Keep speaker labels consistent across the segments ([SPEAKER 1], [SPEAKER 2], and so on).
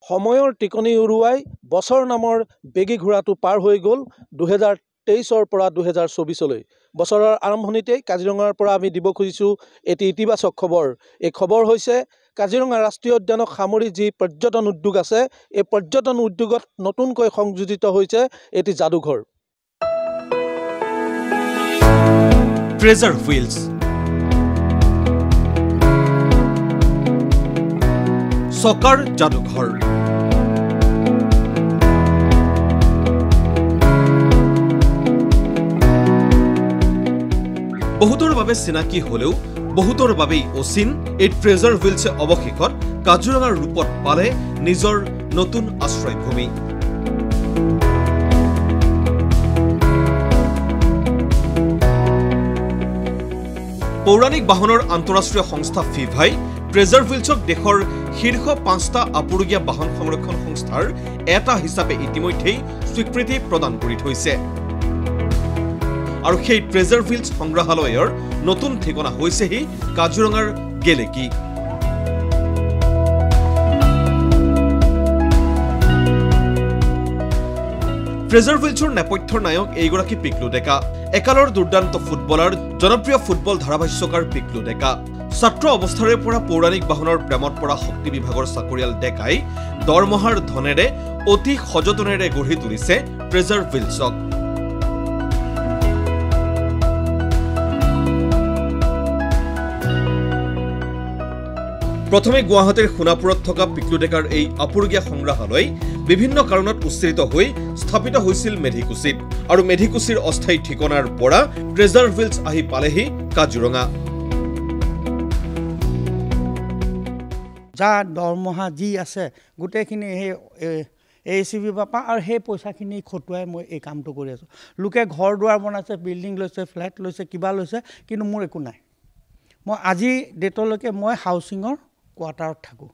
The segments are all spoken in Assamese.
[SPEAKER 1] সময়ৰ টিকনি উৰুৱাই বছৰ নামৰ বেগী ঘোঁৰাটো পাৰ হৈ গ'ল 2023 পৰা 2024লৈ। বছৰৰ আৰম্ভণিতেই কাজিৰঙাৰ পৰা আমি দিব খুজিছোঁ এটি ইতিবাচক খবৰ। এই খবৰ হৈছে কাজিৰঙা ৰাষ্ট্ৰীয় উদ্যানক সামৰি যি পৰ্যটন উদ্যোগ আছে, এই পৰ্যটন উদ্যোগত নতুনকৈ সংযোজিত হৈছে এটি যাদুঘৰ।
[SPEAKER 2] ট্ৰেজাৰ হুইলছ চকাৰ যাদুঘৰ। বহুতৰ বাবে চিনাকি হলেও বহুতৰ বাবেই অচিন এই ট্ৰেজাৰ হুইলছে অৱশেষত কাজিৰঙাৰ ৰূপত পালে নিজৰ নতুন আশ্ৰয়ভূমি। পৌৰাণিক বাহনৰ আন্তঃৰাষ্ট্ৰীয় সংস্থা ফিভাই ট্ৰেজাৰ হুইলছক দেশৰ শীৰ্ষ 5টা আপুৰুগীয়া বাহন সংৰক্ষণ সংস্থাৰ এটা হিচাপে ইতিমধ্যেই স্বীকৃতি প্ৰদান কৰি থৈছে। আৰু সেই ট্ৰেজাৰ হুইলছ সংগ্ৰহালয়ৰ নতুন ঠিকনা হৈছেহি কাজিৰঙাৰ গেলেকী। ট্ৰেজাৰ হুইলছৰ নেপথ্যৰ নায়ক এইগৰাকী পিকলু ডেকা, একালৰ দুৰ্দান্ত ফুটবলাৰ, জনপ্ৰিয় ফুটবল ধাৰাভাষ্যকাৰ পিকলু ডেকা। ছাত্ৰ অৱস্থাৰে পৰা পৌৰাণিক বাহনৰ প্ৰেমত পৰা শক্তি বিভাগৰ চাকৰিয়াল ডেকাই দৰমহাৰ ধনেৰে অতি সযতনেৰে গঢ়ি তুলিছে ট্ৰেজাৰ হুইলছক। প্ৰথমে গুৱাহাটীৰ সোণাপুৰত থকা পিকলু ডেকাৰ এই আপুৰুগীয়া সংগ্ৰহালয় বিভিন্ন কাৰণত উচ্চাৰিত হৈ স্থাপিত হৈছিল মেধিকুছিত, আৰু মেধিকুছিৰ অস্থায়ী ঠিকনাৰ পৰা ট্ৰেজাৰ হুইলছ আহি পালেহি কাজিৰঙা।
[SPEAKER 3] যা দৰমহা যি আছে গোটেইখিনি সেই ACB বাপা আৰু সেই পইচাখিনি খটুৱাই মই এই কামটো কৰি আছোঁ। লোকে ঘৰ দুৱাৰ বনাইছে, বিল্ডিং লৈছে, ফ্লেট লৈছে, কিবা লৈছে, কিন্তু মোৰ একো নাই। মই আজি ডেটলৈকে মই হাউচিঙৰ কোৱাৰ্টাৰত থাকোঁ,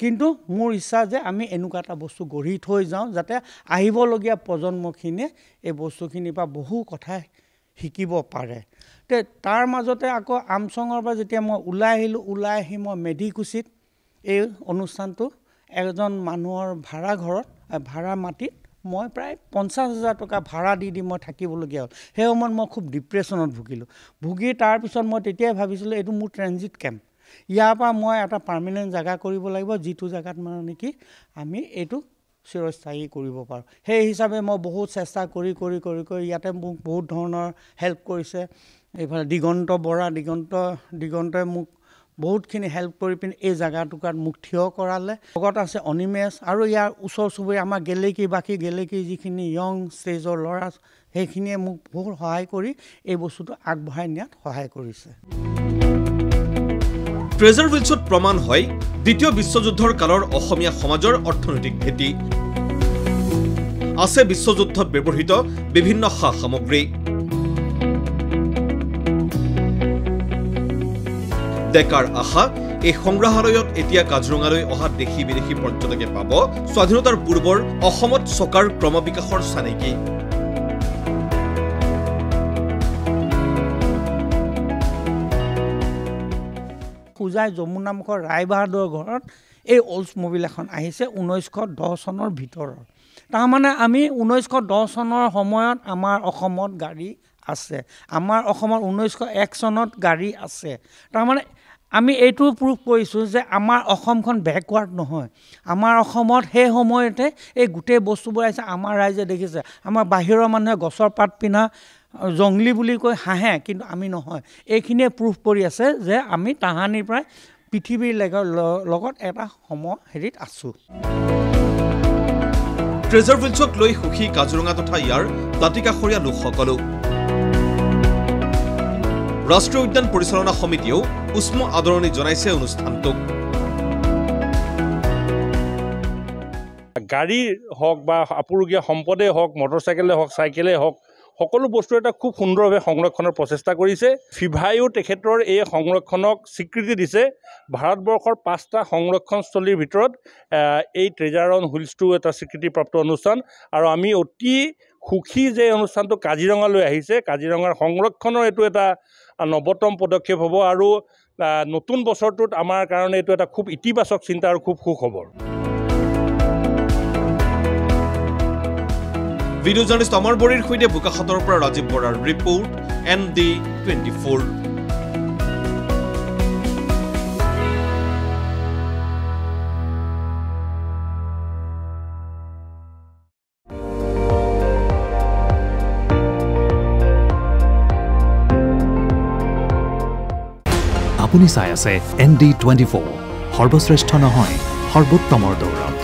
[SPEAKER 3] কিন্তু মোৰ ইচ্ছা যে আমি এনেকুৱা এটা বস্তু গঢ়ি থৈ যাওঁ যাতে আহিবলগীয়া প্ৰজন্মখিনিয়ে এই বস্তুখিনিৰ পৰা বহু কথাই শিকিব পাৰে। তাৰ মাজতে আকৌ আমচঙৰ পৰা যেতিয়া মই ওলাই আহিলোঁ, ওলাই আহি মই মেধিকুছিত এই অনুষ্ঠানটো এজন মানুহৰ ভাড়া ঘৰত ভাড়া মাটিত মই প্ৰায় 50,000 টকা ভাড়া দি মই থাকিবলগীয়া হ'ল। সেই সময়ত মই খুব ডিপ্ৰেশ্যনত ভুগি তাৰপিছত মই তেতিয়াই ভাবিছিলোঁ এইটো মোৰ ট্ৰেনজিট কেম্প, ইয়াৰ পৰা মই এটা পাৰ্মানেণ্ট জেগা কৰিব লাগিব, যিটো জেগাত মানে নেকি আমি এইটো চিৰস্থায়ী কৰিব পাৰোঁ। সেই হিচাপে মই বহুত চেষ্টা কৰি ইয়াতে মোক বহুত ধৰণৰ হেল্প কৰিছে। এইফালে দিগন্ত বৰা, দিগন্তই মোক বহুতখিনি হেল্প কৰি পিনে এই জেগাটুকুৰাত মোক থিয় কৰালে। লগত আছে অনিমেশ আৰু ইয়াৰ ওচৰ চুবুৰীয়া আমাৰ বাকী গেলেকী যিখিনি য়ং ষ্টেজৰ ল'ৰা, সেইখিনিয়ে মোক বহুত সহায় কৰি এই বস্তুটো আগবঢ়াই নিয়াত সহায় কৰিছে।
[SPEAKER 2] ট্ৰেজাৰ হুইলছত প্ৰমাণ হয় দ্বিতীয় বিশ্বযুদ্ধৰ কালৰ অসমীয়া সমাজৰ অৰ্থনৈতিক ভেটি। আছে বিশ্বযুদ্ধত ব্যৱহৃত বিভিন্ন সা সামগ্ৰী। ডেকাৰ আশা এই সংগ্ৰহালয়ত এতিয়া কাজিৰঙালৈ অহা দেশী বিদেশী পৰ্যটকে পাব স্বাধীনতাৰ পূৰ্বৰ অসমত চকাৰ ক্ৰমবিকাশৰ চানেকি।
[SPEAKER 3] পূজাই যমুনামুখৰ ৰায়বাহাদুৰৰ ঘৰত এই অল্ডছমবিল এখন আহিছে 1910 চনৰ ভিতৰৰ। তাৰমানে আমি 1910 চনৰ সময়ত আমাৰ অসমত গাড়ী আছে, আমাৰ অসমত 1901 চনত গাড়ী আছে। তাৰমানে আমি এইটো প্ৰুভ কৰিছোঁ যে আমাৰ অসমখন বেকৱাৰ্ড নহয়। আমাৰ অসমত সেই সময়তে এই গোটেই বস্তুবোৰ আহিছে। আমাৰ ৰাইজে দেখিছে, আমাৰ বাহিৰৰ মানুহে গছৰ পাত পিন্ধা জংলী বুলি কৈ হাঁহে, কিন্তু আমি নহয়। এইখিনিয়ে প্ৰুভ কৰি আছে যে আমি তাহানিৰ পৰাই পৃথিৱীৰ লগত এটা হেৰিত আছোঁ।
[SPEAKER 2] ট্ৰেজাৰ হুইলছক লৈ সুখী কাজিৰঙা তথা ইয়াৰ দাঁতিকাষৰীয়া লোকসকলো। ৰাষ্ট্ৰীয় উদ্যান পৰিচালনা সমিতিয়েও উষ্ম আদৰণি জনাইছে অনুষ্ঠানটোক।
[SPEAKER 4] গাড়ী হওক বা আপুৰুগীয়া সম্পদেই হওক, মটৰচাইকেলেই হওক, চাইকেলেই হওক, সকলো বস্তু এটা খুব সুন্দৰভাৱে সংৰক্ষণৰ প্ৰচেষ্টা কৰিছে। ফিভাইও তেখেতৰ এই সংৰক্ষণক স্বীকৃতি দিছে। ভাৰতবৰ্ষৰ 5টা সংৰক্ষণস্থলীৰ ভিতৰত এই ট্ৰেজাৰ অন হুইলছটো এটা স্বীকৃতিপ্ৰাপ্ত অনুষ্ঠান, আৰু আমি অতি সুখী যে অনুষ্ঠানটো কাজিৰঙালৈ আহিছে। কাজিৰঙাৰ সংৰক্ষণৰ এইটো এটা নৱতম পদক্ষেপ হ'ব, আৰু নতুন বছৰটোত আমাৰ কাৰণে এইটো এটা খুব ইতিবাচক চিন্তা আৰু খুব সুখবৰ।
[SPEAKER 2] ভিডিঅ' জাৰ্নেলিষ্ট অমৰ বৰীৰ সৈতে বোকাখাতৰ পৰা ৰাজীৱ বৰাৰ ৰিপৰ্ট ND24।
[SPEAKER 5] আপুনি চাই আছে ND24 সৰ্বশ্ৰেষ্ঠ নহয় সৰ্বোত্তমৰ দৌৰত।